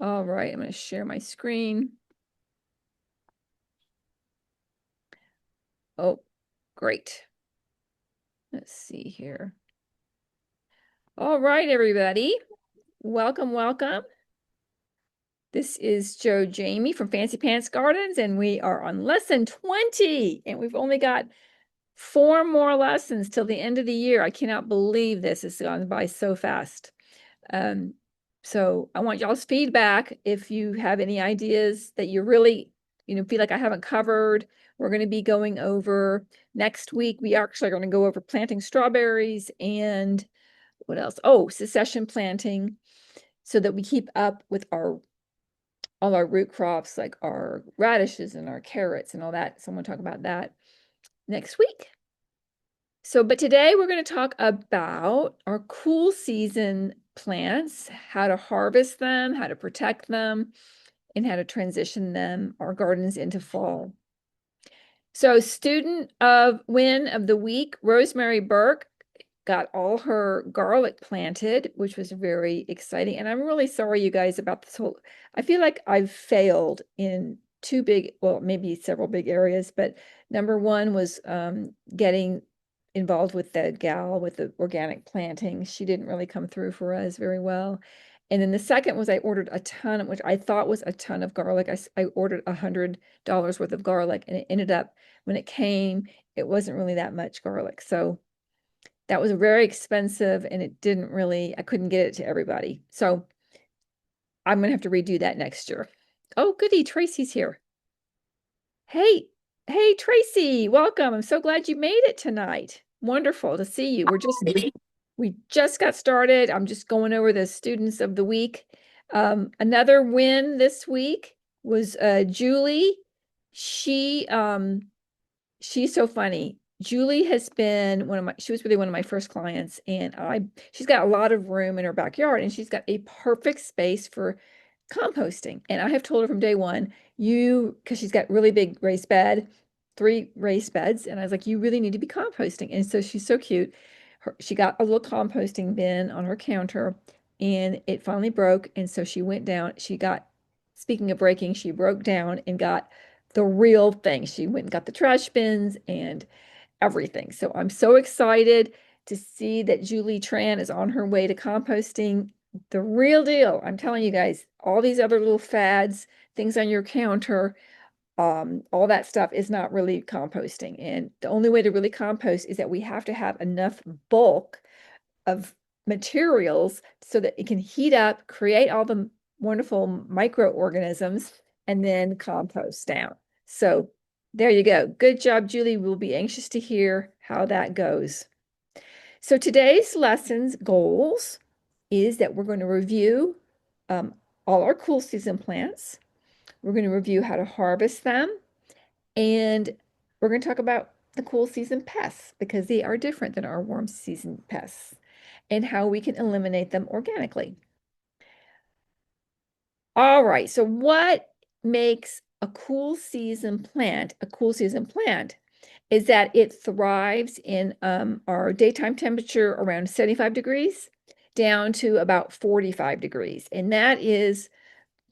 All right, I'm going to share my screen. Oh, great. Let's see here. All right, everybody. Welcome, welcome. This is Joe Jamie from Fancy Pants Gardens, and we are on lesson 20, and we've only got 4 more lessons till the end of the year. I cannot believe this has gone by so fast. So I want y'all's feedback. If you have any ideas that you really, feel like I haven't covered, we're going to be going over next week. We actually are going to go over planting strawberries and what else? Oh, succession planting, so that we keep up with all our root crops, like our radishes and our carrots and all that. So I'm going to talk about that next week. So, but today we're going to talk about our cool season plants, how to harvest them, how to protect them, and how to transition them, our gardens, into fall. So, student of win of the week, Rosemary Burke, got all her garlic planted, which was very exciting. And I'm really sorry, you guys, about this whole, I feel like I've failed in two big, well, maybe several big areas, but number one was getting involved with the gal with the organic planting. She didn't really come through for us very well. And then the second was I ordered a ton, which I thought was a ton of garlic. I ordered $100 worth of garlic, and it ended up, when it came, it wasn't really that much garlic. So that was very expensive, and it didn't really, I couldn't get it to everybody. So I'm going to have to redo that next year. Oh, goody, Tracy's here. Hey, hey, Tracy, welcome. I'm so glad you made it tonight. Wonderful to see you. We just got started. I'm just going over the students of the week. Another win this week was Julie. She she's so funny. Julie has been she was really one of my first clients, and she's got a lot of room in her backyard, and she's got a perfect space for composting. And I have told her from day one, because she's got really big raised bed, 3 raised beds, and I was like, you really need to be composting. And so she's so cute. She got a little composting bin on her counter, and it finally broke. And so she went down, speaking of breaking, she broke down and got the real thing. She went and got the trash bins and everything. So I'm so excited to see that Julie Tran is on her way to composting the real deal. I'm telling you guys, all these other little fads, things on your counter, all that stuff is not really composting. And the only way to really compost is that we have to have enough bulk of materials so that it can heat up, create all the wonderful microorganisms, and then compost down. So there you go. Good job, Julie. We'll be anxious to hear how that goes. So today's lessons goals is that we're going to review all our cool season plants. We're going to review how to harvest them, and we're going to talk about the cool season pests because they are different than our warm season pests, and how we can eliminate them organically. All right, so what makes a cool season plant a cool season plant is that it thrives in our daytime temperature around 75 degrees down to about 45 degrees. And that is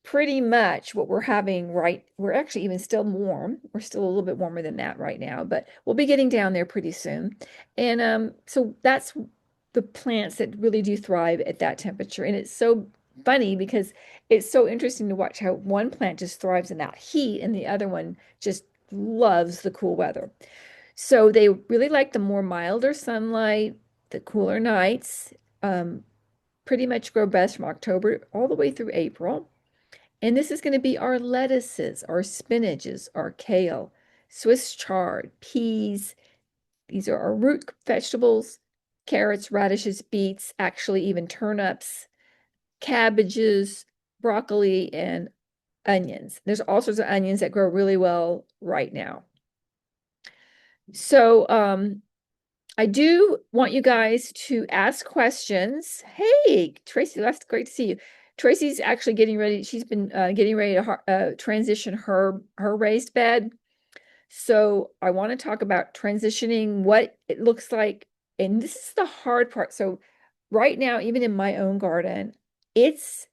pretty much what we're having, right? We're actually even still warm. We're still a little bit warmer than that right now, but we'll be getting down there pretty soon. And so that's the plants that really do thrive at that temperature. And it's so funny because it's so interesting to watch how one plant just thrives in that heat and the other one just loves the cool weather. So they really like the more milder sunlight, the cooler nights, pretty much grow best from October all the way through April. And this is going to be our lettuces, our spinaches, our kale, Swiss chard, peas. These are our root vegetables, carrots, radishes, beets, actually even turnips, cabbages, broccoli, and onions. There's all sorts of onions that grow really well right now. So I do want you guys to ask questions. Hey, Tracy, that's great to see you. Tracy's actually getting ready. She's been getting ready to transition her raised bed. So I want to talk about transitioning, what it looks like. And this is the hard part. So right now, even in my own garden, it's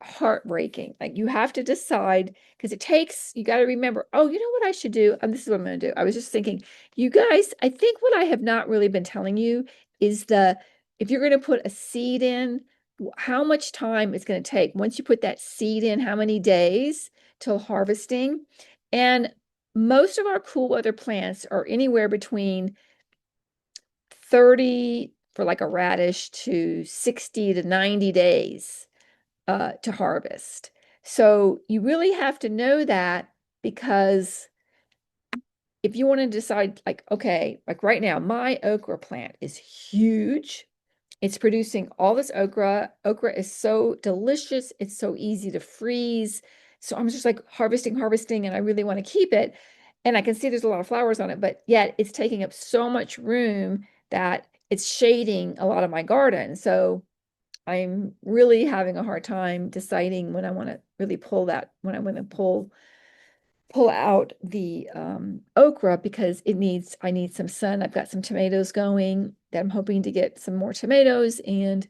heartbreaking. Like you have to decide because it takes, you got to remember, oh, you know what I should do? This is what I'm going to do. I was just thinking, you guys, I think what I have not really been telling you is if you're going to put a seed in, how much time it's going to take. Once you put that seed in, how many days till harvesting? And most of our cool weather plants are anywhere between 30 for like a radish to 60 to 90 days to harvest. So you really have to know that because if you want to decide, like, okay, like right now, my okra plant is huge. It's producing all this okra. Okra is so delicious. It's so easy to freeze. So I'm just like harvesting, and I really want to keep it. And I can see there's a lot of flowers on it, but yet it's taking up so much room that it's shading a lot of my garden. So I'm really having a hard time deciding when I want to really when I want to pull out the okra because I need some sun. I've got some tomatoes going that I'm hoping to get some more tomatoes and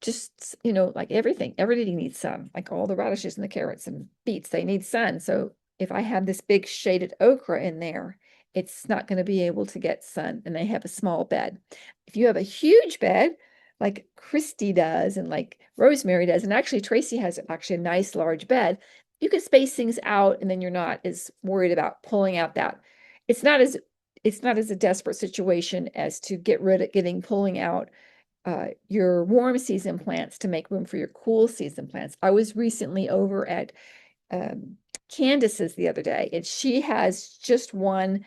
just, like everything needs sun, like all the radishes and the carrots and beets, they need sun. So if I have this big shaded okra in there, it's not going to be able to get sun and they have a small bed. If you have a huge bed, like Christy does and like Rosemary does, and actually Tracy has actually a nice large bed, you can space things out and then you're not as worried about pulling out that. It's not as a desperate situation as to pulling out your warm season plants to make room for your cool season plants. I was recently over at um, Candace's the other day, and she has just one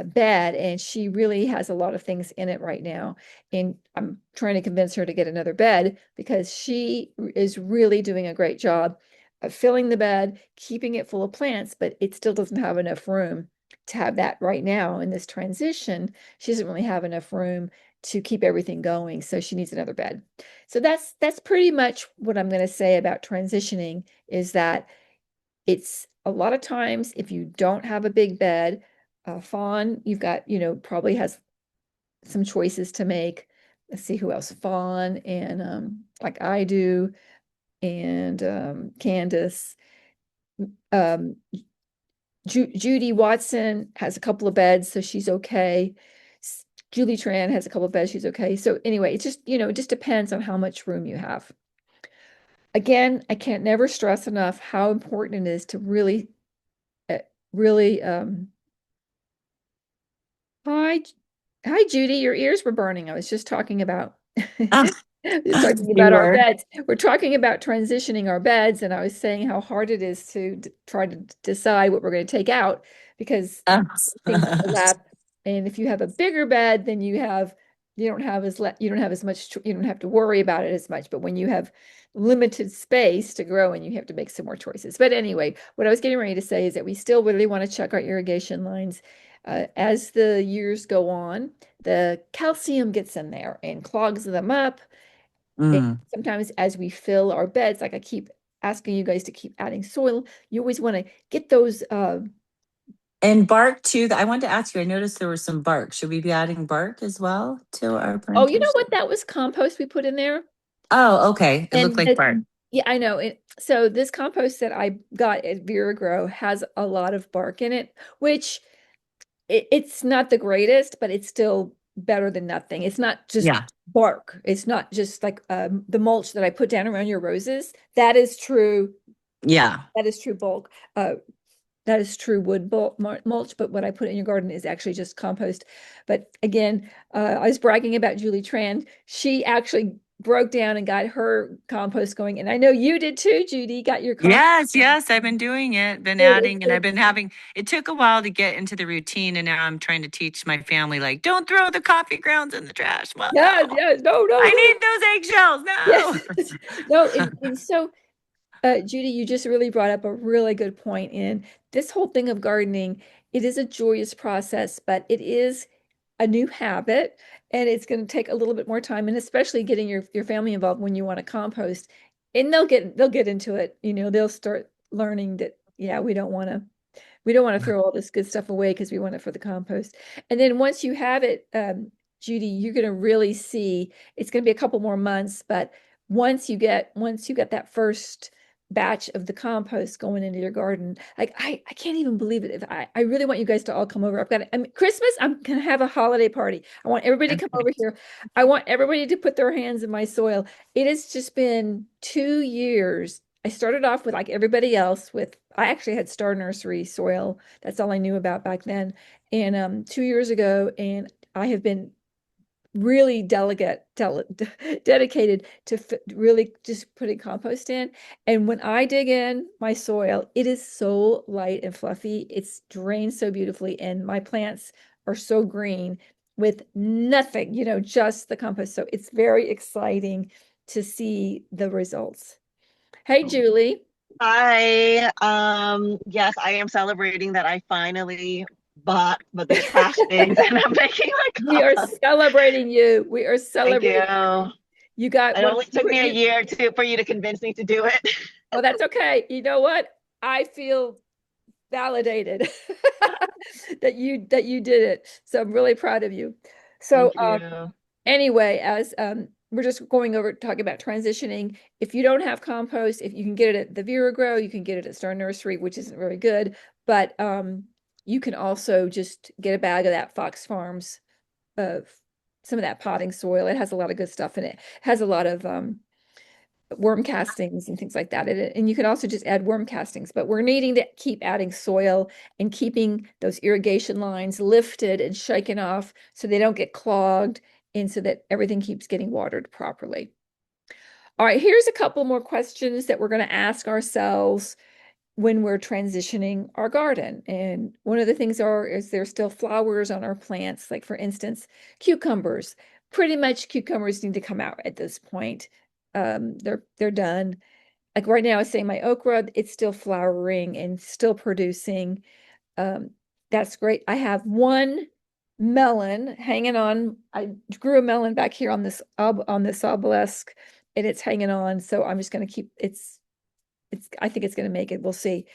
bed, and she really has a lot of things in it right now. And I'm trying to convince her to get another bed because she is really doing a great job of filling the bed, keeping it full of plants, but it still doesn't have enough room to have that right now in this transition. She doesn't really have enough room to keep everything going, so she needs another bed. So that's pretty much what I'm going to say about transitioning is that it's a lot of times if you don't have a big bed, Fawn, you've got, probably has some choices to make. Let's see who else. Fawn and like I do, and Candace. Um, Judy Watson has a couple of beds, so she's okay. Julie Tran has a couple of beds, she's okay. So anyway, it's just, it just depends on how much room you have. Again, I can't never stress enough how important it is to uh, really, hi, hi, Judy, your ears were burning. I was just talking about Oh, just talking you about our were. beds. We're talking about transitioning our beds, and I was saying how hard it is to try to decide what we're going to take out because Oh. things overlap. And if you have a bigger bed, then you don't have as much you don't have to worry about it as much. But when you have limited space to grow and you have to make some more choices. But anyway, what I was getting ready to say is that we still really want to check our irrigation lines. As the years go on, the calcium gets in there and clogs them up. And Mm. sometimes as we fill our beds, like I keep asking you guys to keep adding soil, you always want to get those And bark too. I wanted to ask you, I noticed there was some bark. Should we be adding bark as well to our oh, you know plantation? what? That was compost we put in there. Oh, okay. It looked And like bark. yeah, I know it. So this compost that I got at Vera Grow has a lot of bark in it, which it's not the greatest, but it's still better than nothing. It's not just Yeah. bark. It's not just like the mulch that I put down around your roses. That is true. Yeah. That is true bulk. That is true wood mulch, but what I put in your garden is actually just compost. But again, I was bragging about Julie Tran. She actually broke down and got her compost going. And I know you did too, Judy, got your compost. Yes, yes, I've been doing it, been adding, and I've been having, it took a while to get into the routine, and now I'm trying to teach my family, like, don't throw the coffee grounds in the trash. Well, Yes, no, yes, no, no, I no. need those eggshells. Yes, No. no, and so Judy, you just really brought up a really good point in this whole thing of gardening. It is a joyous process, but it is a new habit and it's going to take a little bit more time and especially getting your family involved when you want to compost. And they'll get into it, they'll start learning that yeah, we don't want to throw all this good stuff away because we want it for the compost. And then once you have it, Judy, you're going to really see it's going to be a couple more months, but once you get that first batch of the compost going into your garden, like I can't even believe it. If I really want you guys to all come over. I mean, Christmas, I'm gonna have a holiday party. I want everybody to come over here. I want everybody to put their hands in my soil. It has just been 2 years. I started off with like everybody else with I actually had Star Nursery soil. That's all I knew about back then. And 2 years ago, and I have been really dedicated to really just putting compost in. And when I dig in my soil, it is so light and fluffy. It's drained so beautifully, and my plants are so green with nothing, just the compost. So it's very exciting to see the results. Hey, Julie. Hi. Yes, I am celebrating that I finally bought the trash things and I'm making my We are compost. celebrating you. We are Thank you. celebrating. You got It what only took me a year for you to convince me to do it. Oh, that's okay. You know what? I feel validated that you did it. So I'm really proud of you. So Thank you. anyway, as we're just going over talking about transitioning. If you don't have compost, if you can get it at the Vera Grow, you can get it at Star Nursery, which isn't really good, but you can also just get a bag of that Fox Farms of some of that potting soil. It has a lot of good stuff in it. It has a lot of worm castings and things like that. And you can also just add worm castings, but we're needing to keep adding soil and keeping those irrigation lines lifted and shaken off so they don't get clogged and so that everything keeps getting watered properly. All right, here's a couple more questions that we're going to ask ourselves when we're transitioning our garden. And one of the things is there still flowers on our plants? Like for instance, cucumbers. Pretty much cucumbers need to come out at this point. They're done. Like right now, I say my okra, it's still flowering and still producing. Um, that's great. I have one melon hanging on. I grew a melon back here on this obelisk, and it's hanging on. So I'm just going to keep it's I think it's going to make it. We'll see.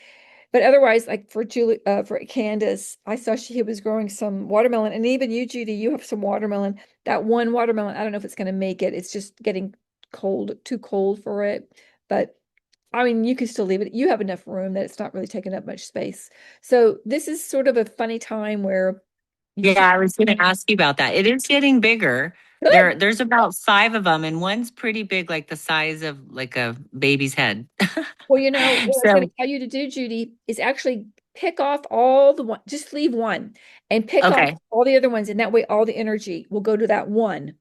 But otherwise, like for Julie, for Candace, I saw she was growing some watermelon, and even you, Judy, you have some watermelon. That one watermelon, I don't know if it's going to make it. It's just getting too cold for it. But I mean, you can still leave it. You have enough room that it's not really taking up much space. So this is sort of a funny time where you Yeah, keep I was going to ask you about that. It is getting bigger. good. There's about five of them, and one's pretty big, like the size of like a baby's head. Well, what I was going So, to tell you to do, Judy, is actually pick off all the one, just leave one and pick off okay, all the other ones. And that way, all the energy will go to that one.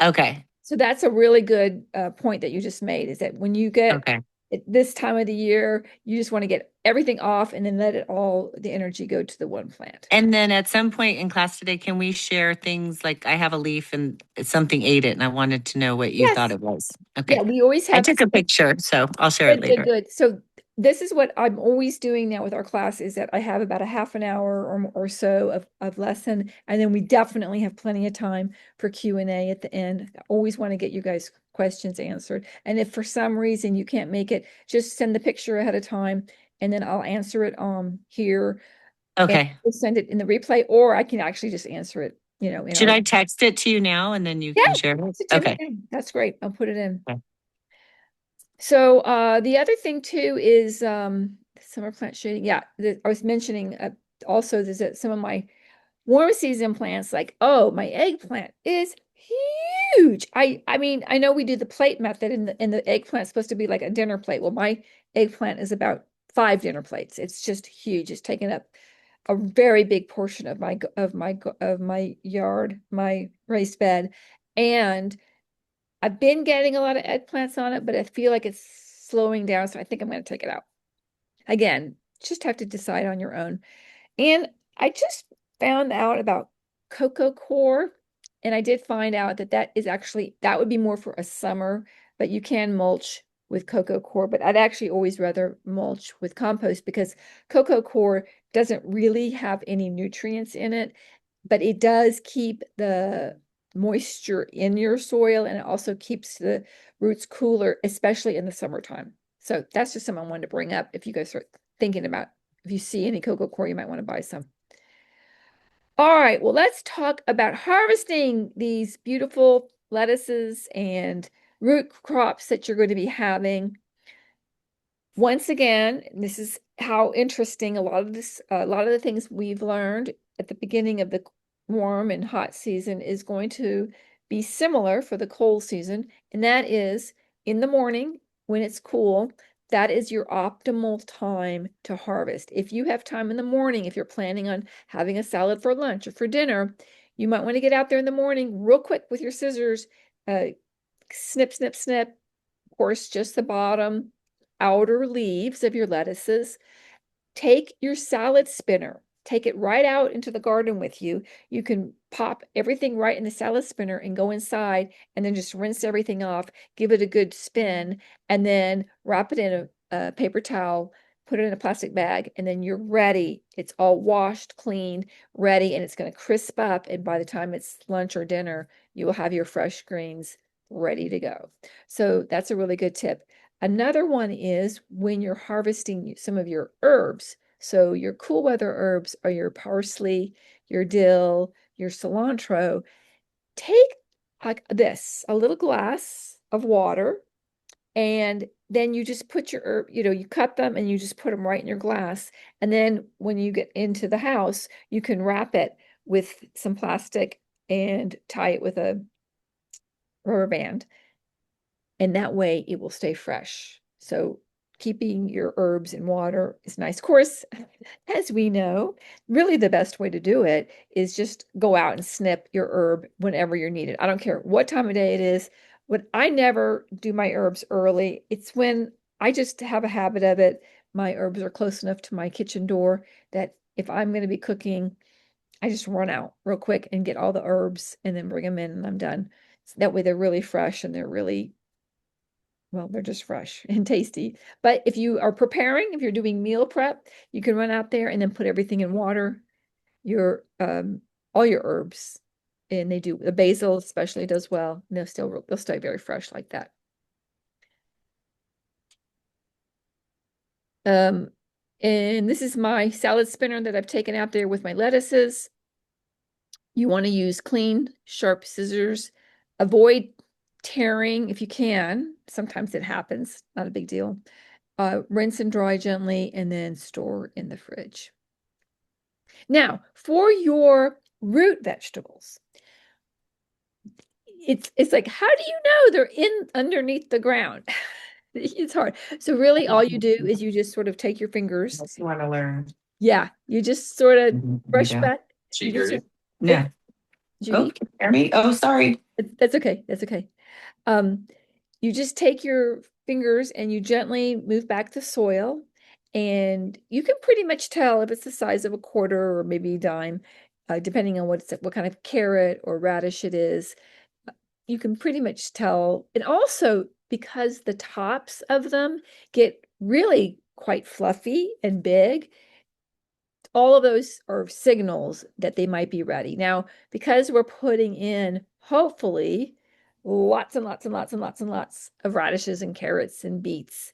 okay, So that's a really good point that you just made is that when you get okay. at this time of the year, you just want to get everything off and then let the energy go to the one plant. And then at some point in class today, can we share things like I have a leaf and something ate it, and I wanted to know what you thought Yes. it was? Yeah, Okay. we always I have took a picture, so I'll share it good, good, later. good. So this is what I'm always doing now with our class is that I have about a half an hour or so of lesson, and then we definitely have plenty of time for Q&A at the end. I always want to get you guys questions answered. And if for some reason you can't make it, just send the picture ahead of time, and then I'll answer it here and Okay. we'll send it in the replay, or I can actually just answer it, in Should our I text it to you now and then you yeah, can share it? text it to me. Okay. Yeah, that's great. I'll put it in. Okay. So the other thing too is summer plant shading. Yeah, I was mentioning also there's some of my warm season plants like my eggplant is huge. I mean I know we do the plate method and the eggplant's supposed to be like a dinner plate. Well, my eggplant is about 5 dinner plates. It's just huge. It's taken up a very big portion of my yard, my raised bed, and I've been getting a lot of eggplants on it, but I feel like it's slowing down, so I think I'm going to take it out. Again, just have to decide on your own. And I just found out about coco coir, and I did find out that would be more for a summer, but you can mulch with coco coir, but I'd actually always rather mulch with compost because coco coir doesn't really have any nutrients in it, but it does keep the moisture in your soil and it also keeps the roots cooler, especially in the summertime. So that's just something I wanted to bring up if you guys start thinking about if you see any coco coir, you might want to buy some. All right, well, let's talk about harvesting these beautiful lettuces and root crops that you're going to be having. Once again, this is how interesting a lot of the things we've learned at the beginning of the warm and hot season is going to be similar for the cold season, and that is in the morning when it's cool. That is your optimal time to harvest. If you have time in the morning, if you're planning on having a salad for lunch or for dinner, you might want to get out there in the morning real quick with your scissors, snip, snip, snip. Of course, just the bottom outer leaves of your lettuces. Take your salad spinner, take it right out into the garden with you. You can pop everything right in the salad spinner and go inside and then just rinse everything off, give it a good spin, and then wrap it in a paper towel, put it in a plastic bag, and then you're ready. It's all washed, cleaned, ready, and it's going to crisp up. And by the time it's lunch or dinner, you will have your fresh greens ready to go. So that's a really good tip. Another one is when you're harvesting some of your herbs. So your cool weather herbs are your parsley, your dill, your cilantro. Take like this, a little glass of water, and then you just put your herb, you cut them and you just put them right in your glass. And then when you get into the house, you can wrap it with some plastic and tie it with a rubber band. And that way it will stay fresh. So keeping your herbs in water is nice. Of course, as we know, really the best way to do it is just go out and snip your herb whenever you're needed. I don't care what time of day it is. When I never do my herbs early, it's when I just have a habit of it. My herbs are close enough to my kitchen door that if I'm going to be cooking, I just run out real quick and get all the herbs and then bring them in and I'm done. That way they're really fresh and they're just fresh and tasty. But if you are preparing, if you're doing meal prep, you can run out there and then put everything in water, your all your herbs. And the basil especially does well. And they'll stay very fresh like that. And this is my salad spinner that I've taken out there with my lettuces. You want to use clean, sharp scissors. Avoid tearing if you can. Sometimes it happens, not a big deal. Rinse and dry gently and then store in the fridge. Now, for your root vegetables, it's like, how do you know they're in underneath the ground? It's hard. So really all you do is you just sort of take your fingers. You want to learn. Yeah, you just sort of brush back. Yeah. Judy? Oh, hear me? Oh, sorry. That's okay. That's okay. You just take your fingers and you gently move back the soil, and you can pretty much tell if it's the size of a quarter or maybe a dime, depending on what kind of carrot or radish it is. You can pretty much tell. And also because the tops of them get really quite fluffy and big, all of those are signals that they might be ready. Now, because we're putting in, hopefully, lots and lots and lots and lots and lots of radishes and carrots and beets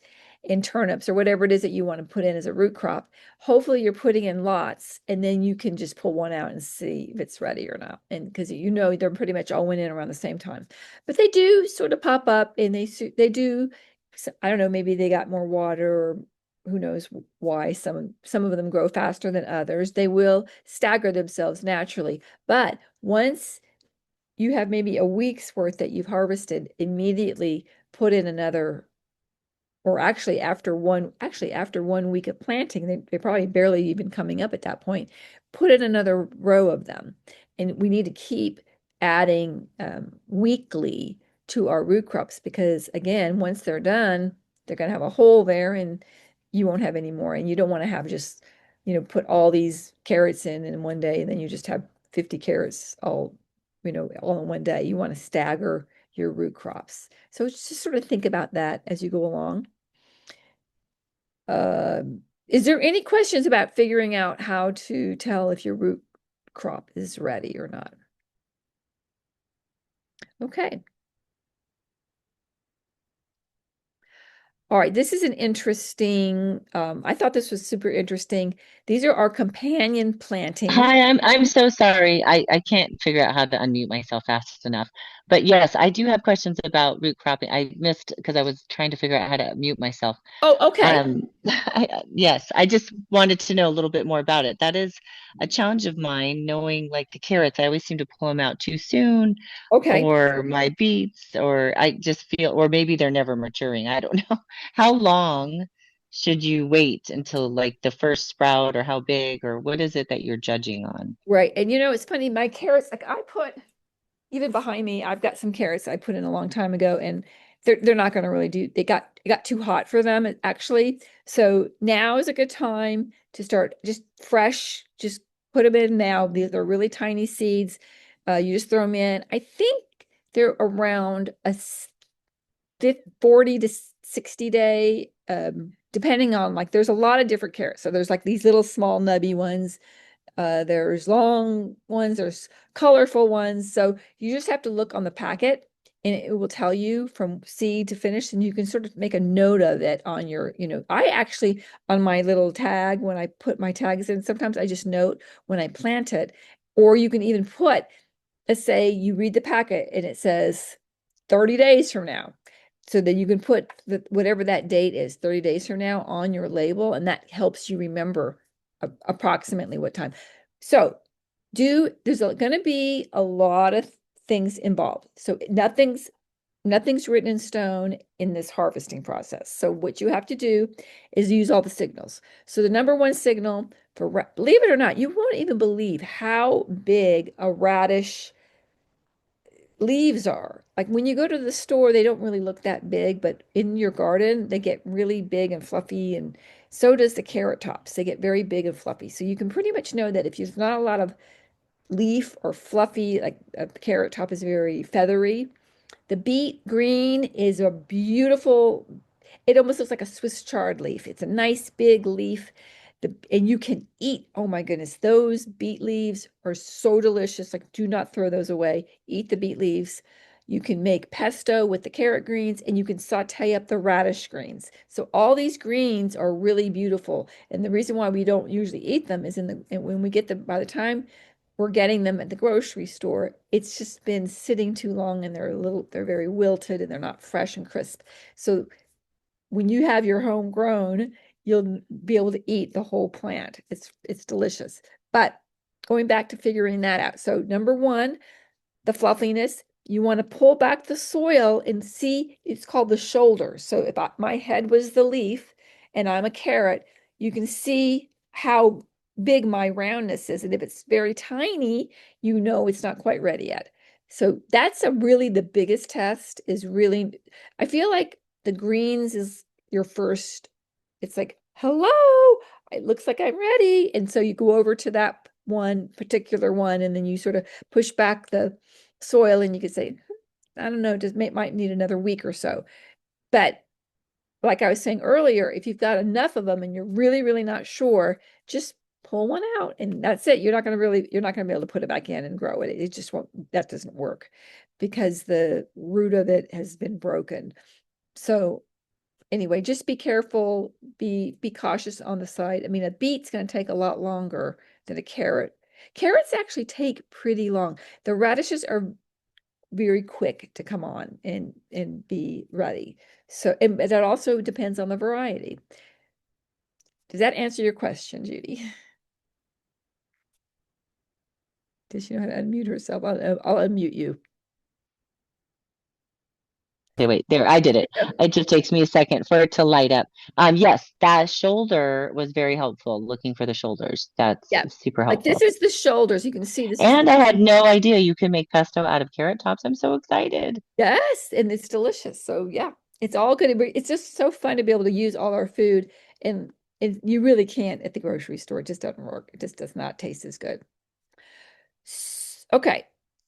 and turnips or whatever it is that you want to put in as a root crop, hopefully you're putting in lots and then you can just pull one out and see if it's ready or not. And because they're pretty much all went in around the same time. But they do sort of pop up and they do, I don't know, maybe they got more water or who knows why some of them grow faster than others. They will stagger themselves naturally. But once you have maybe a week's worth that you've harvested, immediately put in another, or actually after 1 week of planting, they're probably barely even coming up at that point, put in another row of them. And we need to keep adding weekly to our root crops because again, once they're done, they're going to have a hole there and you won't have any more. And you don't want to have just, put all these carrots in one day and then you just have 50 carrots all in one day. You want to stagger your root crops. So just sort of think about that as you go along. Is there any questions about figuring out how to tell if your root crop is ready or not? Okay. All right, this is an interesting, I thought this was super interesting. These are our companion plantings. Hi, I'm so sorry. I can't figure out how to unmute myself fast enough. But yes, I do have questions about root cropping. I missed because I was trying to figure out how to mute myself. Oh, okay. Yes, I just wanted to know a little bit more about it. That is a challenge of mine, knowing like the carrots. I always seem to pull them out too soon, Okay. or my beets, or I just feel, or maybe they're never maturing. I don't know. How long should you wait until like the first sprout, or how big, or what is it that you're judging on? Right. And it's funny, my carrots, like I put even behind me, I've got some carrots I put in a long time ago, and they're not going to really do. It got too hot for them actually. So now is a good time to start just fresh. Just put them in now. These are really tiny seeds. You just throw them in. I think they're around 40 to 60 day, depending on like there's a lot of different carrots. So there's like these little small nubby ones. There's long ones, there's colorful ones. So you just have to look on the packet and it will tell you from seed to finish, and you can sort of make a note of it on your, I actually on my little tag, when I put my tags in, sometimes I just note when I plant it, or you can even put, let's say you read the packet and it says 30 days from now. So that you can put whatever that date is, 30 days from now, on your label, and that helps you remember approximately what time. So there's going to be a lot of things involved. So nothing's written in stone in this harvesting process. So what you have to do is use all the signals. So the number one signal for, believe it or not, you won't even believe how big a radish leaves are. Like when you go to the store, they don't really look that big, but in your garden, they get really big and fluffy, and so does the carrot tops. They get very big and fluffy. So you can pretty much know that if there's not a lot of leaf or fluffy, like a carrot top is very feathery. The beet green is a beautiful, it almost looks like a Swiss chard leaf. It's a nice big leaf. And you can eat, oh my goodness, those beet leaves are so delicious. Like, do not throw those away. Eat the beet leaves. You can make pesto with the carrot greens, and you can saute up the radish greens. So all these greens are really beautiful. And the reason why we don't usually eat them is when we get them, by the time we're getting them at the grocery store, it's just been sitting too long, and they're very wilted, and they're not fresh and crisp. So when you have your homegrown, you'll be able to eat the whole plant. It's delicious. But going back to figuring that out. So number one, the fluffiness, you want to pull back the soil and see, it's called the shoulder. So if my head was the leaf and I'm a carrot, you can see how big my roundness is. And if it's very tiny, you know it's not quite ready yet. So that's really the biggest test is really, I feel like the greens is your first, it's like, hello, it looks like I'm ready. And so you go over to that one particular one, and then you sort of push back the soil, and you could say, I don't know, just might need another week or so. But like I was saying earlier, if you've got enough of them and you're really, really not sure, just pull one out and that's it. You're not going to be able to put it back in and grow it. It just won't, that doesn't work because the root of it has been broken. So anyway, just be careful, be cautious on the side. I mean, a beet's going to take a lot longer than a carrot. Carrots actually take pretty long. The radishes are very quick to come on and be ready. So, and that also depends on the variety. Does that answer your question, Judy? Does she know how to unmute herself? I'll unmute you. Okay, wait, there, I did it. It just takes me a second for it to light up. Yes, that shoulder was very helpful, looking for the shoulders. That's Yeah. super Like helpful. this is the shoulders. You can see this is And I had no idea you can make pesto out of carrot tops. I'm so excited. yes, and it's delicious. So yeah, it's all good. It's just so fun to be able to use all our food, and you really can't at the grocery store. It just doesn't work. It just does not taste as good. Okay,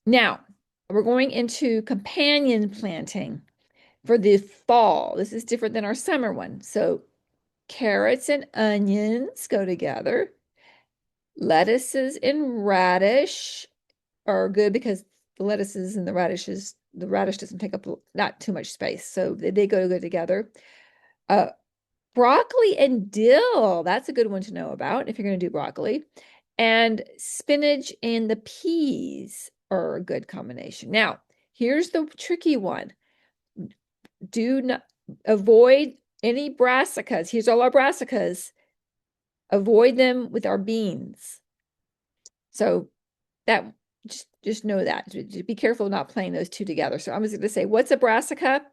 now we're going into companion planting for the fall. This is different than our summer one. So carrots and onions go together. Lettuces and radish are good because the lettuces and the radishes, the radish doesn't take up not too much space. So they go good together. Uh, broccoli and dill. That's a good one to know about if you're going to do broccoli. And spinach and the peas are a good combination. Now, here's the tricky one. Do not avoid any brassicas. Here's all our brassicas. Avoid them with our beans. So that just know that. Just be careful not playing those two together. So I was going to say, what's a brassica?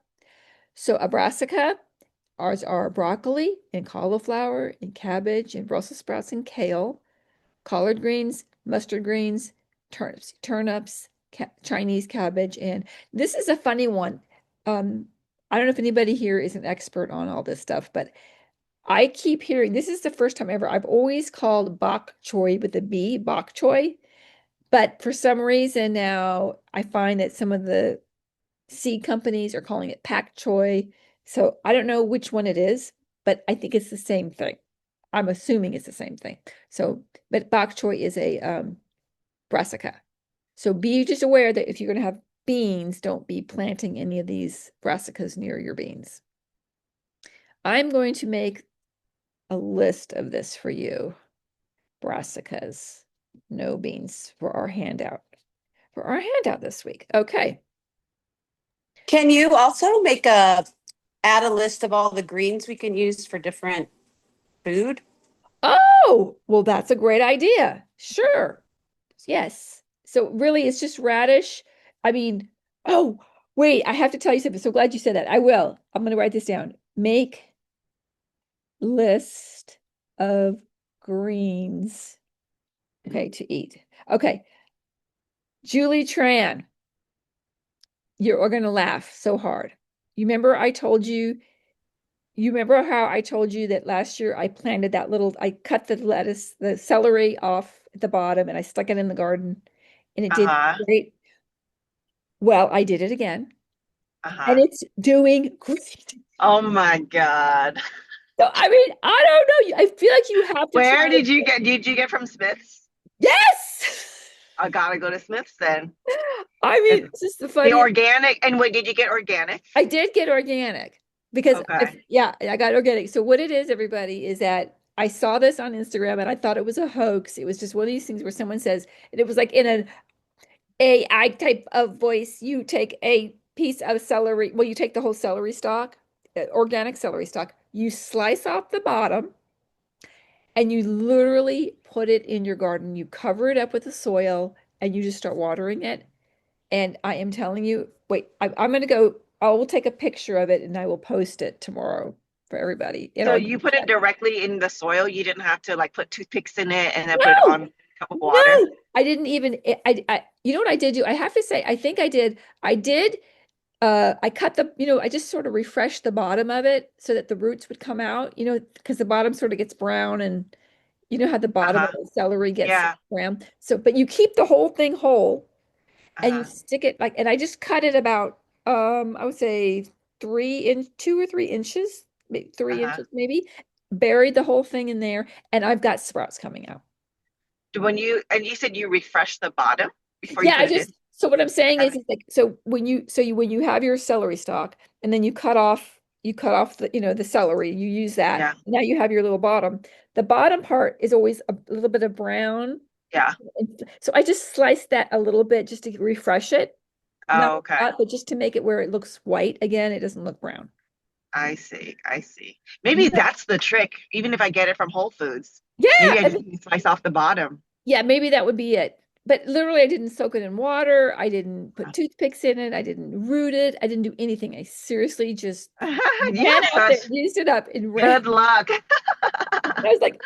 So a brassica are broccoli and cauliflower and cabbage and Brussels sprouts and kale, collard greens, mustard greens, turnips, Chinese cabbage. And this is a funny one. I don't know if anybody here is an expert on all this stuff, but I keep hearing this is the first time ever. I've always called bok choy with a B, bok choy. But for some reason now, I find that some of the seed companies are calling it pak choy. So I don't know which one it is, but I think it's the same thing. I'm assuming it's the same thing. So, but bok choy is a brassica. So be just aware that if you're going to have beans, don't be planting any of these brassicas near your beans. I'm going to make a list of this for you. Brassicas, no beans for our handout. For our handout this week. Okay. Can you also add a list of all the greens we can use for different food? Oh, well, that's a great idea. Sure. Yes. So really, it's just radish. I mean, oh, wait, I have to tell you something. So glad you said that. I will. I'm going to write this down. Make list of greens. Okay, to eat. Okay. Julie Tran, you're going to laugh so hard. You remember you remember how I told you that last year I planted that I cut the celery off at the bottom and I stuck it in the garden and it did great. Well, I did it again and it's doing great. Oh my God. So, I mean, I don't know. I feel like you have to Where did you get from Smith's? Yes. I gotta go to Smith's then. I mean, this is the funny. The organic. And wait, did you get organic? I did get organic because yeah, I got organic. So what it is, everybody, is that I saw this on Instagram and I thought it was a hoax. It was just one of these things where someone says, and it was like in an AI type of voice, you take a piece of celery, well, you take the whole celery stalk, organic celery stalk, you slice off the bottom and you literally put it in your garden. You cover it up with the soil and you just start watering it. And I am telling you, wait, I'm going to go, I will take a picture of it and I will post it tomorrow for everybody. So you put it directly in the soil. You didn't have to like put toothpicks in it and then put it on a cup of water. No, I didn't even, you know what I did do? I have to say, I think I did, I cut I just sort of refreshed the bottom of it so that the roots would come out, because the bottom sort of gets brown and you know how the bottom of the celery gets brown. So, but you keep the whole thing whole and you stick it and I just cut it about, I would say 2 or 3 inches, maybe 3 inches, maybe buried the whole thing in there. And I've got sprouts coming out. You said you refresh the bottom before you put it in? So what I'm saying is like, when you have your celery stalk and then you cut off the celery, you use that. Yeah. Now you have your little bottom. The bottom part is always a little bit of brown. Yeah. So I just sliced that a little bit just to refresh it. Oh, okay. But just to make it where it looks white again, it doesn't look brown. I see. Maybe that's the trick. Even if I get it from Whole Foods. Yeah. Maybe I just slice off the bottom. Yeah, maybe that would be it. But literally, I didn't soak it in water. I didn't put toothpicks in it. I didn't root it. I didn't do anything. I seriously just ran out there, used it up, and ran. Good luck. I was like,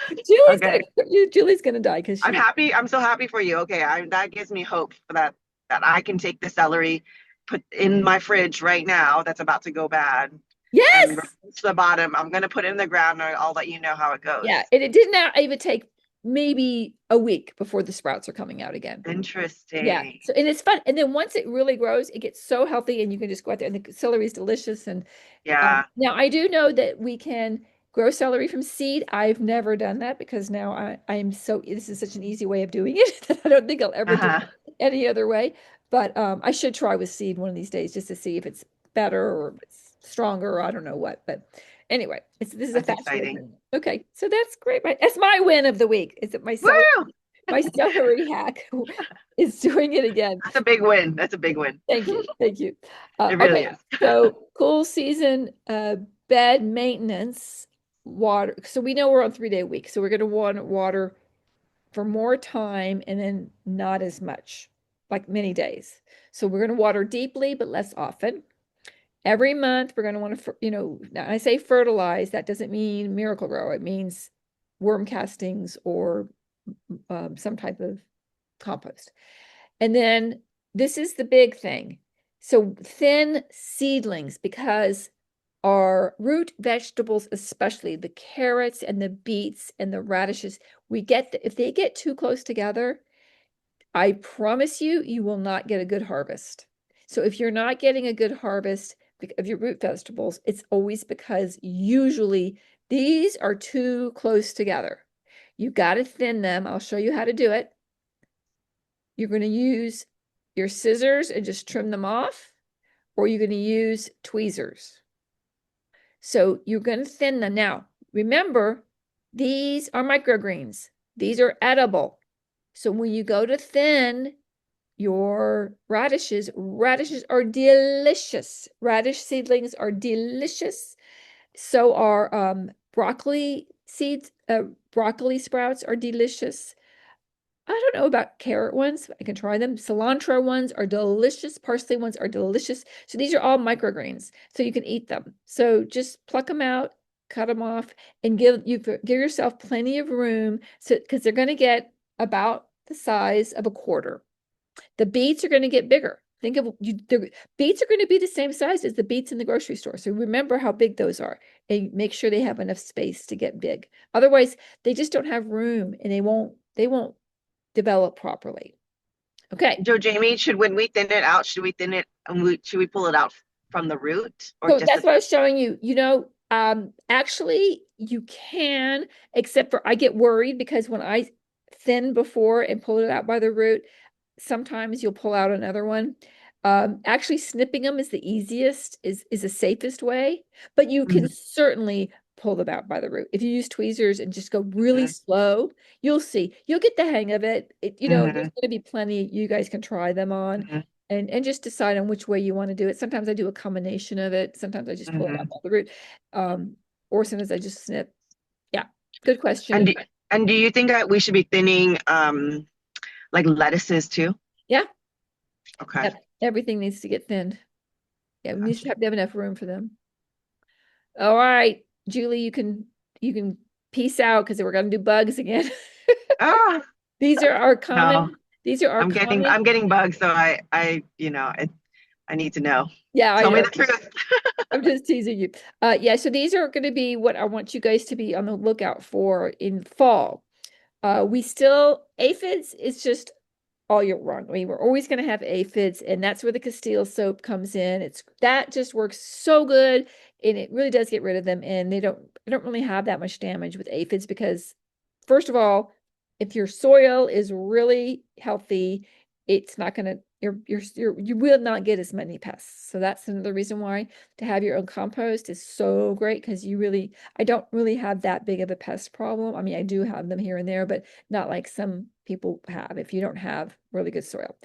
Julie's gonna die because I'm happy. I'm so happy for you. Okay, that gives me hope for that I can take the celery, put in my fridge right now. That's about to go bad. Yes. And replace the bottom. I'm gonna put it in the ground, and I'll let you know how it goes. Yeah, and it did not even take maybe a week before the sprouts are coming out again. Interesting. Yeah. So, and it's fun. And then once it really grows, it gets so healthy and you can just go out there and the celery is delicious. And yeah. Now I do know that we can grow celery from seed. I've never done that because now this is such an easy way of doing it that I don't think I'll ever do it any other way. But I should try with seed one of these days just to see if it's better or stronger, or I don't know what, but anyway, this is a That's fast exciting. win. Okay, so that's great. That's my win of the week. Is it Woo! my celery hack is doing it again. That's a big win. That's a big win. Thank you. Thank you. It really Okay, is. so cool season bed maintenance water. So we know we're on 3-day week, so we're going to want water for more time and then not as much, like many days. So we're going to water deeply, but less often. Every month, we're going to want to, now I say fertilize, that doesn't mean Miracle-Gro. It means worm castings or some type of compost. And then this is the big thing. So thin seedlings, because our root vegetables, especially the carrots and the beets and the radishes, if they get too close together, I promise you, you will not get a good harvest. So if you're not getting a good harvest of your root vegetables, it's always because usually these are too close together. You got to thin them. I'll show you how to do it. You're going to use your scissors and just trim them off, or you're going to use tweezers. So you're going to thin them. Now, remember, these are microgreens. These are edible. So when you go to thin your radishes are delicious. Radish seedlings are delicious. So are broccoli seeds, broccoli sprouts are delicious. I don't know about carrot ones. I can try them. Cilantro ones are delicious. Parsley ones are delicious. So these are all microgreens, so you can eat them. So just pluck them out, cut them off, and give yourself plenty of room. So because they're going to get about the size of a quarter. The beets are going to get bigger. Think of the beets are going to be the same size as the beets in the grocery store. So remember how big those are, and make sure they have enough space to get big. Otherwise, they just don't have room, and they won't develop properly. Okay. Joe Jamie, when we thin it out, should we thin it and should we pull it out from the root or So just that's what I was showing you. Actually you can, except for I get worried because when I thin before and pull it out by the root, sometimes you'll pull out another one. Actually snipping them is the easiest, is the safest way, but you can certainly pull them out by the root. If you use tweezers and just go really slow, you'll get the hang of it. There's going to be plenty you guys can try them on and just decide on which way you want to do it. Sometimes I do a combination of it. Sometimes I just pull it out by the root. Or sometimes I just snip. Yeah. Good question. And do you think that we should be thinning like lettuces too? Yeah. Okay. Yep. Everything needs to get thinned. Yeah, we need to have enough room for them. All right, Julie, you can peace out because we're gonna do bugs again. Ah, These are our common. no. These are our I'm getting bugs, so I need to know. Yeah, Tell I me know. the truth. I'm just teasing you. Yeah, so these are going to be what I want you guys to be on the lookout for in fall. Aphids is just all year round. I mean, we're always going to have aphids, and that's where the Castile soap comes in. That just works so good, and it really does get rid of them. And they don't really have that much damage with aphids because, first of all, if your soil is really healthy, it's not going to you will not get as many pests. So that's another reason why to have your own compost is so great, because I don't really have that big of a pest problem. I mean, I do have them here and there, but not like some people have if you don't have really good soil.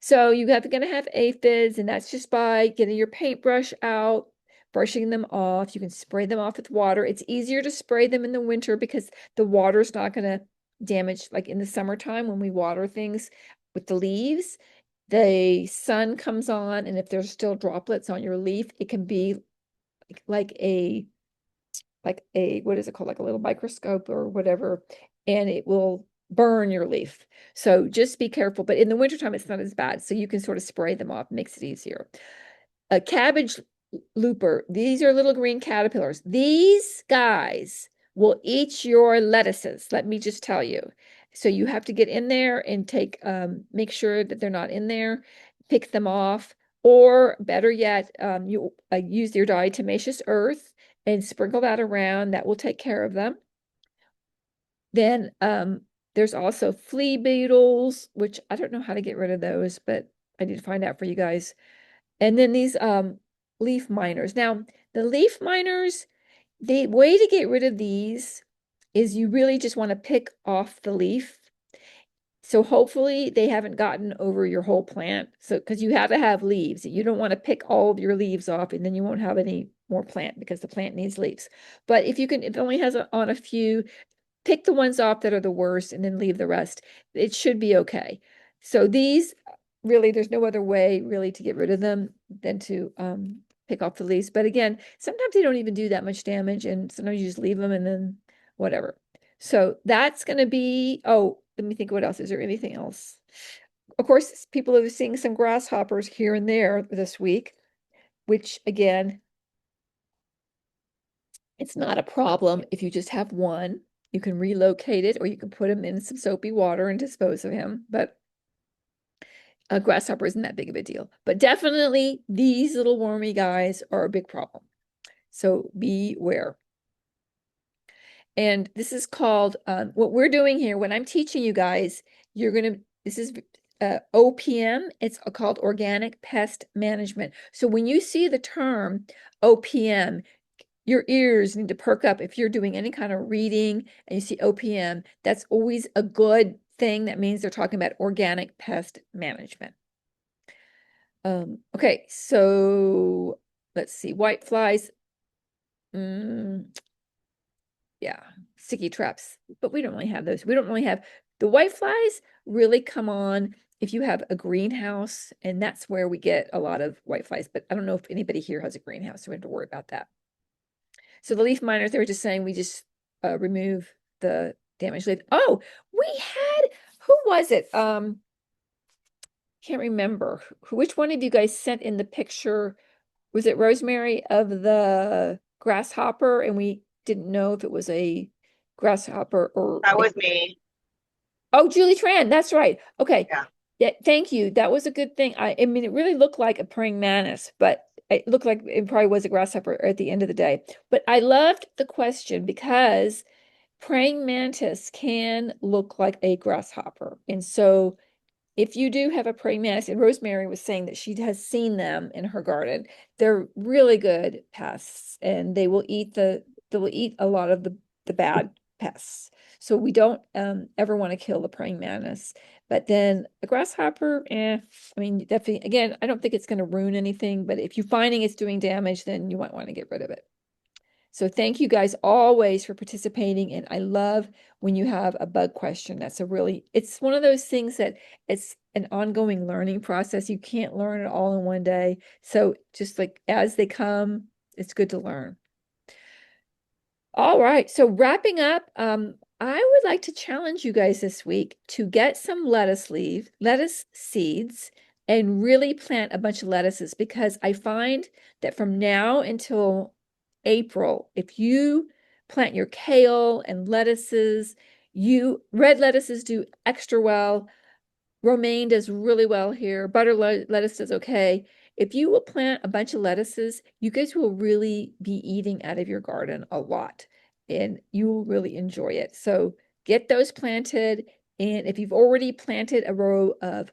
So you're going to have aphids, and that's just by getting your paintbrush out, brushing them off. You can spray them off with water. It's easier to spray them in the winter because the water's not going to damage, like in the summertime when we water things with the leaves. The sun comes on, and if there's still droplets on your leaf, it can be like a what is it called, like a little microscope or whatever, and it will burn your leaf. So just be careful. But in the wintertime, it's not as bad. So you can sort of spray them off, makes it easier. A cabbage looper, these are little green caterpillars. These guys will eat your lettuces, let me just tell you. So you have to get in there and make sure that they're not in there, pick them off, or better yet, you use your diatomaceous earth and sprinkle that around. That will take care of them. Then there's also flea beetles, which I don't know how to get rid of those, but I need to find out for you guys. And then these leaf miners. Now, The leaf miners, the way to get rid of these is you really just want to pick off the leaf. So hopefully they haven't gotten over your whole plant. So, because you have to have leaves. You don't want to pick all of your leaves off and then you won't have any more plant because the plant needs leaves. But if it only has on a few, pick the ones off that are the worst and then leave the rest. It should be okay. So these really, there's no other way really to get rid of them than to pick off the leaves. But again, sometimes they don't even do that much damage and sometimes you just leave them and then whatever. So that's going to be, oh, let me think what else. Is there anything else? Of course, people are seeing some grasshoppers here and there this week, which again, it's not a problem if you just have one. You can relocate it or you can put him in some soapy water and dispose of him. But a grasshopper isn't that big of a deal. But definitely these little wormy guys are a big problem. So beware. And this is called, what we're doing here, when I'm teaching you guys, this is OPM, it's called Organic Pest Management. So when you see the term OPM, your ears need to perk up. If you're doing any kind of reading and you see OPM, that's always a good thing. That means they're talking about organic pest management. Okay, so let's see, white flies. Yeah, sticky traps, but we don't really have those. We don't really have the white flies really come on if you have a greenhouse, and that's where we get a lot of white flies. But I don't know if anybody here has a greenhouse, so we have to worry about that. So the leaf miners, they were just saying we just remove the damaged leaf. Oh, we had, who was it? Can't remember. Which one of you guys sent in the picture? Was it Rosemary of the grasshopper? And we didn't know if it was a grasshopper or. That was me. Oh, Julie Tran, that's right. Okay. Yeah. Yeah, thank you. That was a good thing. I mean, it really looked like a praying mantis, but it looked like it probably was a grasshopper at the end of the day. But I loved the question because praying mantis can look like a grasshopper. And so if you do have a praying mantis, and Rosemary was saying that she has seen them in her garden, they're really good pests and they will eat a lot of the bad pests. So we don't ever want to kill the praying mantis. But then a grasshopper, I mean, definitely, again, I don't think it's going to ruin anything, but if you're finding it's doing damage, then you might want to get rid of it. So thank you guys always for participating. And I love when you have a bug question. It's one of those things that it's an ongoing learning process. You can't learn it all in one day. So just like as they come, it's good to learn. All right. So wrapping up, I would like to challenge you guys this week to get some lettuce seeds and really plant a bunch of lettuces, because I find that from now until April, if you plant your kale and lettuces, red lettuces do extra well. Romaine does really well here. Butter lettuce does okay. If you will plant a bunch of lettuces, you guys will really be eating out of your garden a lot and you will really enjoy it. So get those planted. And if you've already planted a row of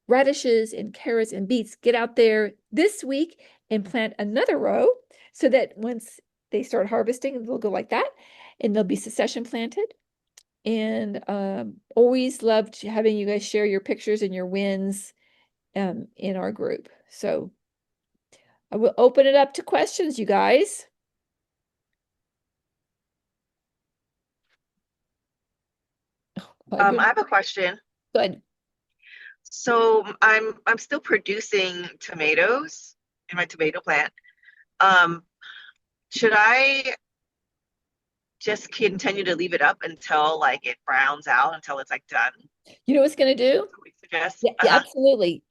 radishes and carrots and beets, get out there this week and plant another row so that once they start harvesting, they'll go like that and they'll be succession planted. And always loved having you guys share your pictures and your wins in our group. So I will open it up to questions, you guys. I have a question. Good. So I'm still producing tomatoes in my tomato plant. Should I just continue to leave it up until like it browns out, until it's like done? You know what's going to do? What we suggest? Yeah, absolutely.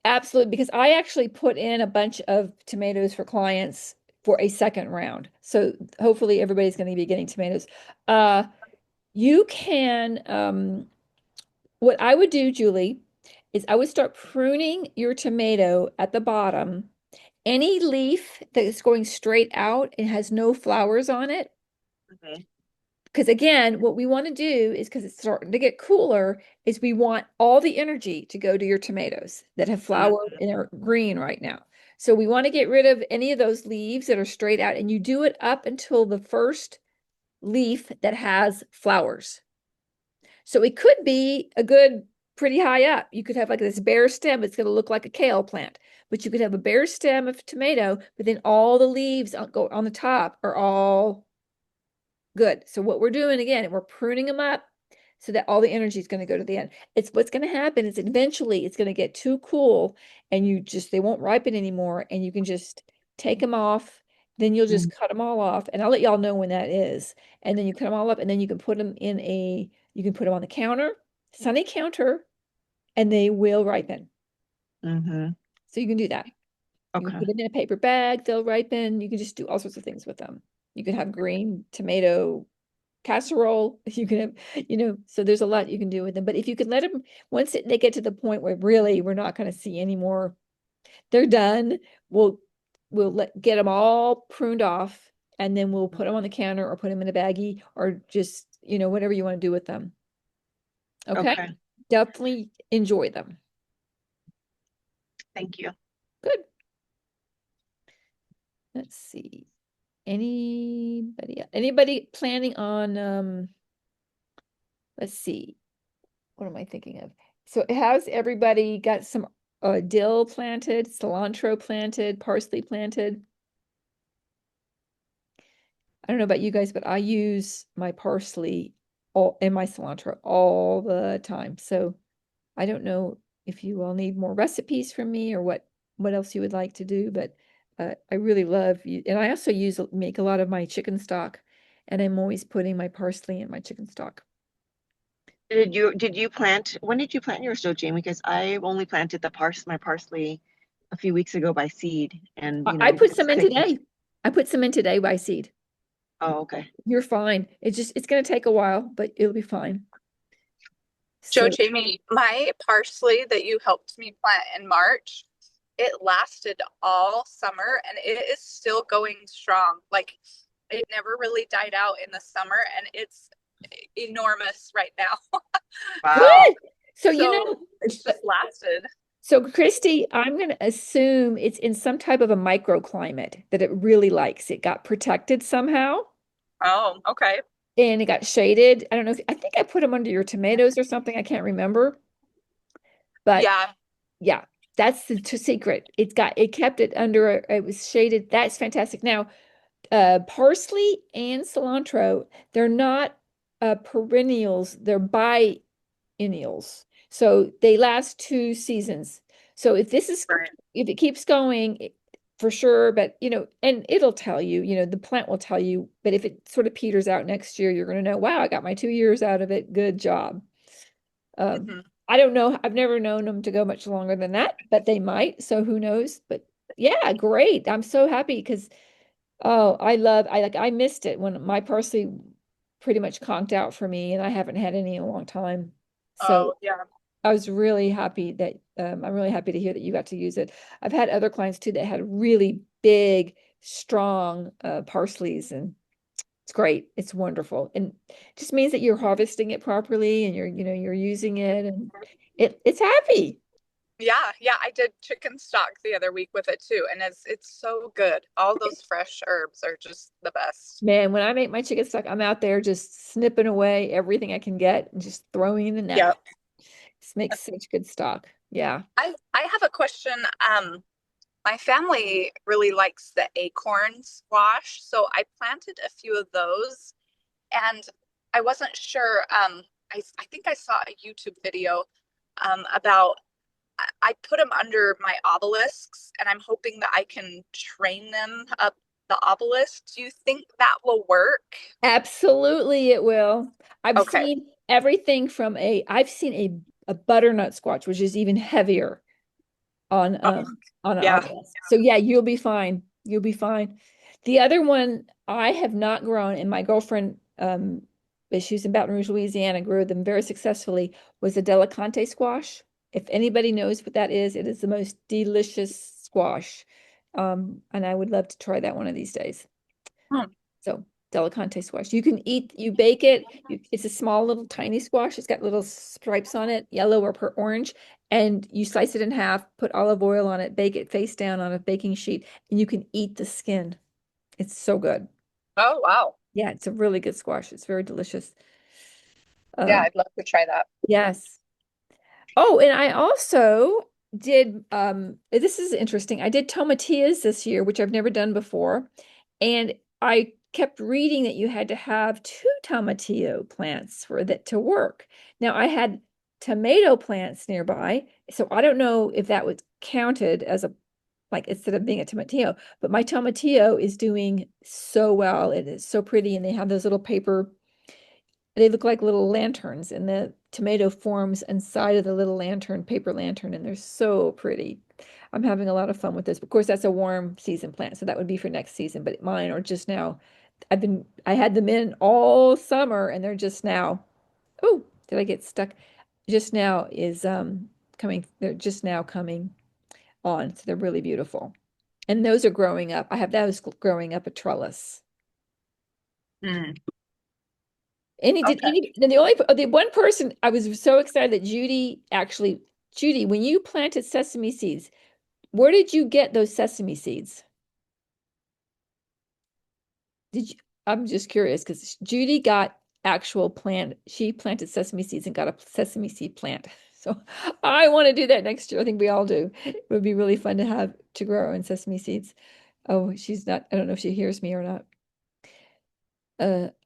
Absolutely. Because I actually put in a bunch of tomatoes for clients for a second round. So hopefully everybody's going to be getting tomatoes. You can, what I would do, Julie, is I would start pruning your tomato at the bottom. Any leaf that is going straight out and has no flowers on it. Mhm. Because again, what we want to do is, because it's starting to get cooler, is we want all the energy to go to your tomatoes that have flowered and are green right now. So we want to get rid of any of those leaves that are straight out, and you do it up until the first leaf that has flowers. So it could be a good, pretty high up. You could have like this bare stem. It's going to look like a kale plant, but you could have a bare stem of tomato, but then all the leaves go on the top are all good. So what we're doing again, we're pruning them up so that all the energy is going to go to the end. It's what's going to happen is eventually it's going to get too cool and they won't ripen anymore, and you can just take them off. Then you'll just cut them all off, and I'll let y'all know when that is. And then you cut them all up, and then you can put them you can put them on the counter, sunny counter, and they will ripen. Mm-hmm. So you can do that. You can Okay. put them in a paper bag, they'll ripen. You can just do all sorts of things with them. You can have green tomato casserole. You can have, so there's a lot you can do with them. But if you can let them, once they get to the point where really we're not going to see any more, they're done. We'll get them all pruned off, and then we'll put them on the counter or put them in a baggie, or just, whatever you want to do with them. Okay. Okay. Definitely enjoy them. Thank you. Good. Let's see. Anybody planning on, let's see, what am I thinking of? So has everybody got some dill planted, cilantro planted, parsley planted? I don't know about you guys, but I use my parsley and my cilantro all the time. So I don't know if you all need more recipes from me or what else you would like to do, but I really love you. And I also make a lot of my chicken stock, and I'm always putting my parsley in my chicken stock. Did you plant, when did you plant yours, Joe Jamie? Because I only planted my parsley a few weeks ago by seed, and I put it's some in taking- today. I put some in today by seed. Oh, okay. You're fine. It's going to take a while, but it'll be fine. Joe So, Jamie, my parsley that you helped me plant in March, it lasted all summer and it is still going strong. Like it never really died out in the summer, and it's enormous right now. Wow. good. So, It's just lasted. so Christy, I'm going to assume it's in some type of a microclimate that it really likes. It got protected somehow Oh, okay. and it got shaded. I don't know. I think I put them under your tomatoes or something. I can't remember. But yeah, that's the secret. It kept it under, it was shaded. That's fantastic. Now, parsley and cilantro, they're not perennials, they're biennials. So they last 2 seasons. So if Right. if it keeps going, for sure, but and it'll tell you, the plant will tell you, but if it sort of peters out next year, you're going to know, wow, I got my 2 years out of it. Good job. Mhm. I don't know. I've never known them to go much longer than that, but they might. So who knows? But yeah, great. I'm so happy because I missed it when my parsley pretty much conked out for me, and I haven't had any in a long time. So Oh, yeah. I was really happy that I'm really happy to hear that you got to use it. I've had other clients too that had really big, strong parsleys, and it's great. It's wonderful. And it just means that you're harvesting it properly and you're using it, and it's happy. Yeah, I did chicken stock the other week with it too, and it's so good. All those fresh herbs are just the best. Man, when I make my chicken stock, I'm out there just snipping away everything I can get and just throwing in the net. Yep. This makes such good stock. Yeah. I have a question. My family really likes the acorn squash, so I planted a few of those, and I wasn't sure. I think I saw a YouTube video about I put them under my obelisks, and I'm hoping that I can train them up the obelisk. Do you think that will work? Absolutely, it will. I've Okay. seen everything from I've seen a butternut squash, which is even heavier on an yeah. obelisk. So yeah, you'll be fine. You'll be fine. The other one I have not grown, and my girlfriend, she's in Baton Rouge, Louisiana, grew them very successfully, was a delicante squash. If anybody knows what that is, it is the most delicious squash. And I would love to try that one of these days. So delicante squash. You bake it. It's a small little tiny squash. It's got little stripes on it, yellow or orange, and you slice it in half, put olive oil on it, bake it face down on a baking sheet, and you can eat the skin. It's so good. Oh, wow. Yeah, it's a really good squash. It's very delicious. Yeah, Um, I'd love to try that. yes. Oh, and I also did this is interesting. I did tomatillas this year, which I've never done before. And I kept reading that you had to have two tomatillo plants for that to work. Now I had tomato plants nearby, so I don't know if that was counted as a like instead of being a tomatillo, but my tomatillo is doing so well. It is so pretty, and they have those little paper, they look like little lanterns, and the tomato forms inside of the little lantern, paper lantern, and they're so pretty. I'm having a lot of fun with this. Of course, that's a warm season plant, so that would be for next season, but mine are just now. I had them in all summer, and they're just now. Oh, did I get stuck? Just now is coming, they're just now coming on, so they're really beautiful. And those are growing up. I have those growing up a trellis. Mm, Did okay. any, then the one person I was so excited that Judy, when you planted sesame seeds, where did you get those sesame seeds? Did you, I'm just curious because Judy got she planted sesame seeds and got a sesame seed plant. So I want to do that next year. I think we all do. It would be really fun to have to grow our own sesame seeds. Oh, she's not, I don't know if she hears me or not.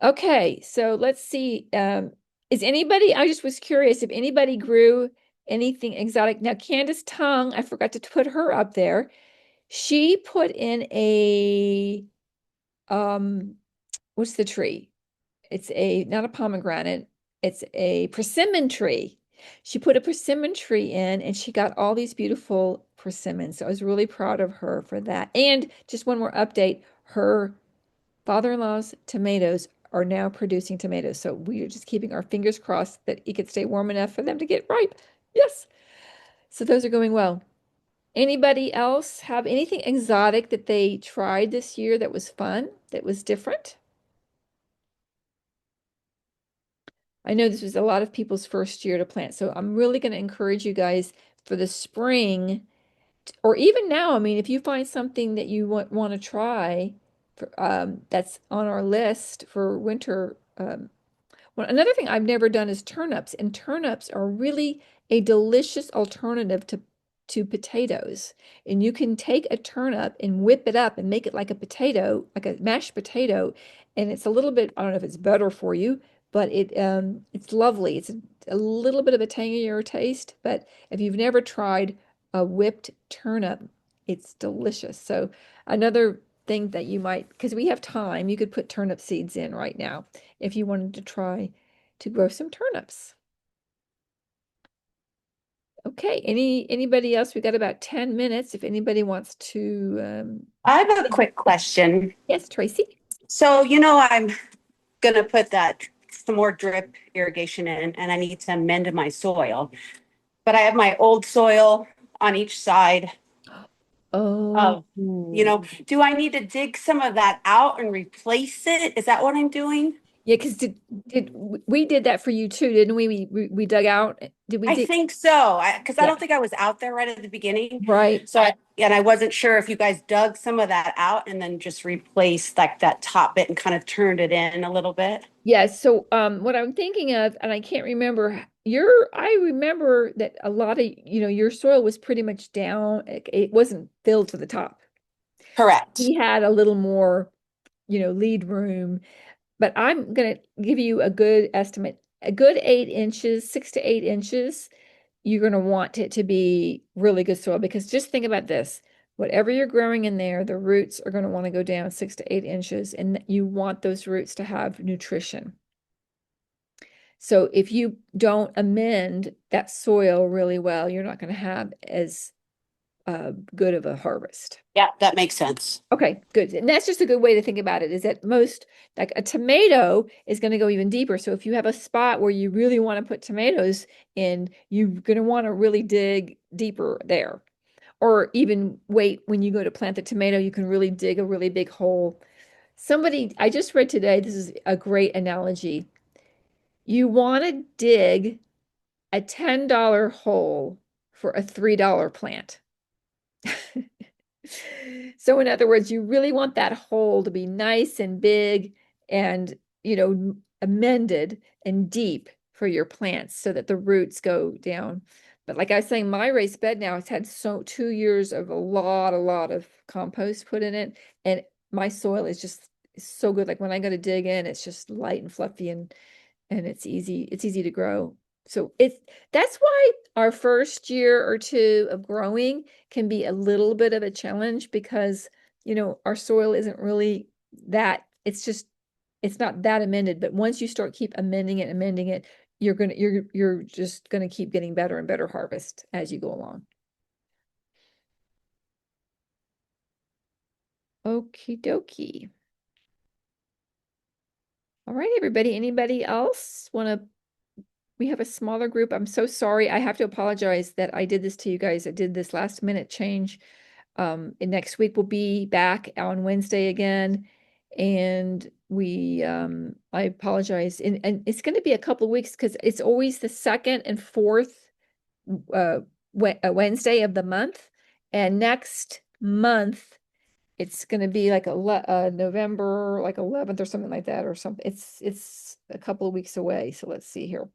Okay, so let's see. Is anybody, I just was curious if anybody grew anything exotic. Now, Candace Tongue, I forgot to put her up there. She put in um, what's the tree? It's not a pomegranate, it's a persimmon tree. She put a persimmon tree in and she got all these beautiful persimmons. So I was really proud of her for that. And just one more update, her father-in-law's tomatoes are now producing tomatoes. So we are just keeping our fingers crossed that it could stay warm enough for them to get ripe. Yes. So those are going well. Anybody else have anything exotic that they tried this year that was fun, that was different? I know this was a lot of people's first year to plant. So I'm really going to encourage you guys for the spring, or even now. I mean, if you find something that you want to try for, that's on our list for winter, well, another thing I've never done is turnips, and turnips are really a delicious alternative to potatoes. And you can take a turnip and whip it up and make it like a potato, like a mashed potato, and it's a little bit, I don't know if it's better for you, but it's lovely. It's a little bit of a tangier taste, but if you've never tried a whipped turnip, it's delicious. So another thing that you might, because we have time, you could put turnip seeds in right now if you wanted to try to grow some turnips. Okay, anybody else? We got about 10 minutes if anybody wants to I have a quick question. yes, Tracy. So, I'm gonna put some more drip irrigation in, and I need to amend my soil. But I have my old soil on each side. Oh, Do I need to dig some of that out and replace it? Is that what I'm doing? yeah, because we did that for you too, didn't we? We dug out. Did we I dig? think so. Because I Yeah. don't think I was out there right at the beginning. Right. So I wasn't sure if you guys dug some of that out and then just replaced like that top bit and kind of turned it in a little bit. Yes. So what I'm thinking of, and I can't remember I remember that a lot of, your soil was pretty much down. It wasn't filled to the top. Correct. We had a little more, lead room, but I'm going to give you a good estimate. A good 8 inches, 6 to 8 inches, you're going to want it to be really good soil, because just think about this. Whatever you're growing in there, the roots are going to want to go down 6 to 8 inches, and you want those roots to have nutrition. So if you don't amend that soil really well, you're not going to have as good of a harvest. Yeah, that makes sense. Okay, good. And that's just a good way to think about it, is that most, like a tomato is going to go even deeper. So if you have a spot where you really want to put tomatoes in, you're going to want to really dig deeper there. Or even wait, when you go to plant the tomato, you can really dig a really big hole. I just read today, this is a great analogy. You want to dig a $10 hole for a $3 plant. So in other words, you really want that hole to be nice and big and, amended and deep for your plants so that the roots go down. But like I was saying, my raised bed now has had 2 years of a lot of compost put in it, and my soil is just so good. Like when I go to dig in, it's just light and fluffy and it's easy to grow. So that's why our first year or two of growing can be a little bit of a challenge because, our soil isn't really it's not that amended, but once you start keep amending it, you're just gonna keep getting better and better harvest as you go along. Okie dokie. All right, everybody. Anybody else we have a smaller group. I'm so sorry. I have to apologize that I did this to you guys. I did this last minute change. And next week we'll be back on Wednesday again. And I apologize. And it's going to be a couple of weeks because it's always the second and fourth Wednesday of the month. And next month, it's going to be like November, like 11th or something like that or something. It's a couple of weeks away. So let's see here.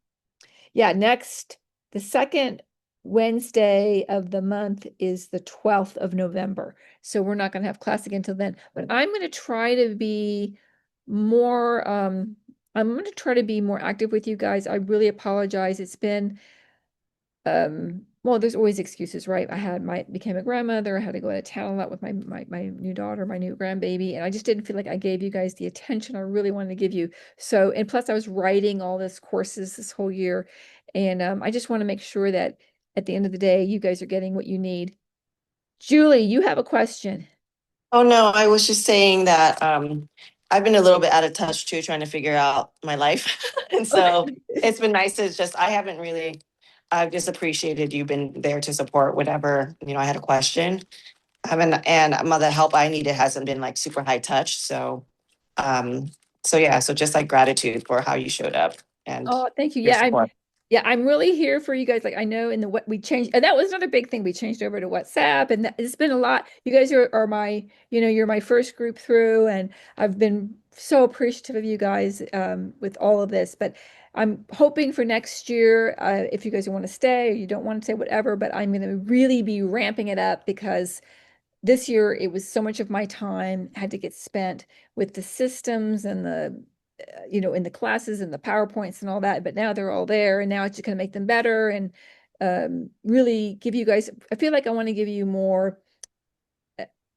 Yeah, the second Wednesday of the month is the 12th of November. So we're not going to have class again until then. But I'm going to try to be more, I'm going to try to be more active with you guys. I really apologize. It's been, well, there's always excuses, right? Became a grandmother. I had to go out of town a lot with my new daughter, my new grandbaby, and I just didn't feel like I gave you guys the attention I really wanted to give you. So, and plus I was writing all this courses this whole year, and I just want to make sure that at the end of the day, you guys are getting what you need. Julie, you have a question. Oh, no, I was just saying that I've been a little bit out of touch too, trying to figure out my life. And so it's been nice to I've just appreciated you've been there to support whatever, I had a question. And the help I needed hasn't been like super high touch. So yeah, so just like gratitude for how you showed up and Oh, thank you. your Yeah, support. I'm really here for you guys. Like I know in the what we changed, and that was another big thing. We changed over to WhatsApp, and it's been a lot. You guys are my, you're my first group through, and I've been so appreciative of you guys with all of this. But I'm hoping for next year, if you guys want to stay or you don't want to stay, whatever. But I'm going to really be ramping it up because this year it was so much of my time had to get spent with the systems and in the classes and the PowerPoints and all that, but now they're all there and now it's just going to make them better and really give you guys, I feel like I want to give you more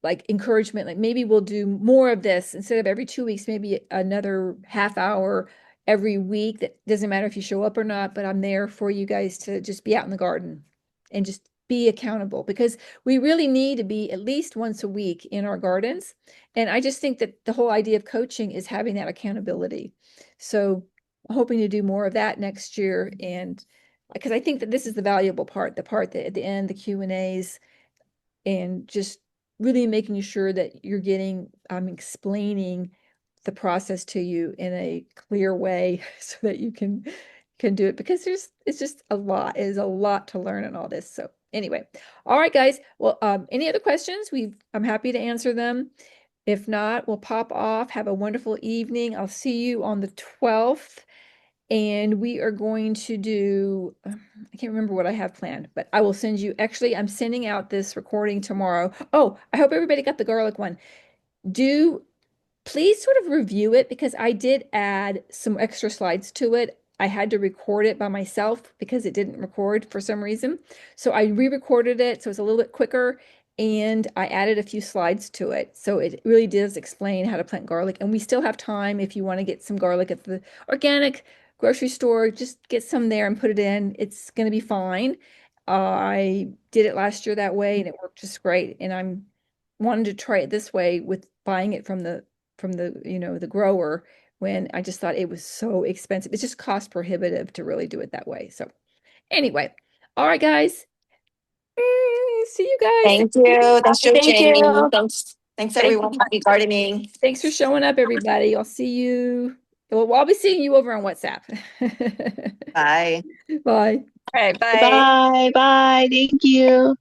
like encouragement, like maybe we'll do more of this instead of every 2 weeks, maybe another half hour every week. That doesn't matter if you show up or not, but I'm there for you guys to just be out in the garden and just be accountable because we really need to be at least once a week in our gardens. And I just think that the whole idea of coaching is having that accountability. So hoping to do more of that next year. And because I think that this is the valuable part, the part that at the end, the Q&As, and just really making sure that I'm explaining the process to you in a clear way so that you can do it because it's just a lot. It is a lot to learn in all this. So anyway, all right, guys. Well, any other questions? I'm happy to answer them. If not, we'll pop off. Have a wonderful evening. I'll see you on the 12th. And we are going to do, I can't remember what I have planned, but I will send you, actually, I'm sending out this recording tomorrow. Oh, I hope everybody got the garlic one. Please sort of review it because I did add some extra slides to it. I had to record it by myself because it didn't record for some reason. So I re-recorded it so it's a little bit quicker and I added a few slides to it. So it really does explain how to plant garlic. And we still have time if you want to get some garlic at the organic grocery store, just get some there and put it in. It's going to be fine. I did it last year that way and it worked just great. And I'm wanted to try it this way with buying it from the the grower when I just thought it was so expensive. It's just cost prohibitive to really do it that way. So anyway, all right, guys. See you guys. Thank you. Thanks, Thank Jamie. you. Thanks everyone. Happy gardening. Thanks for showing up, everybody. I'll see you Well, I'll be seeing you over on WhatsApp. Bye. Bye. All right, bye. Bye, bye. Thank you.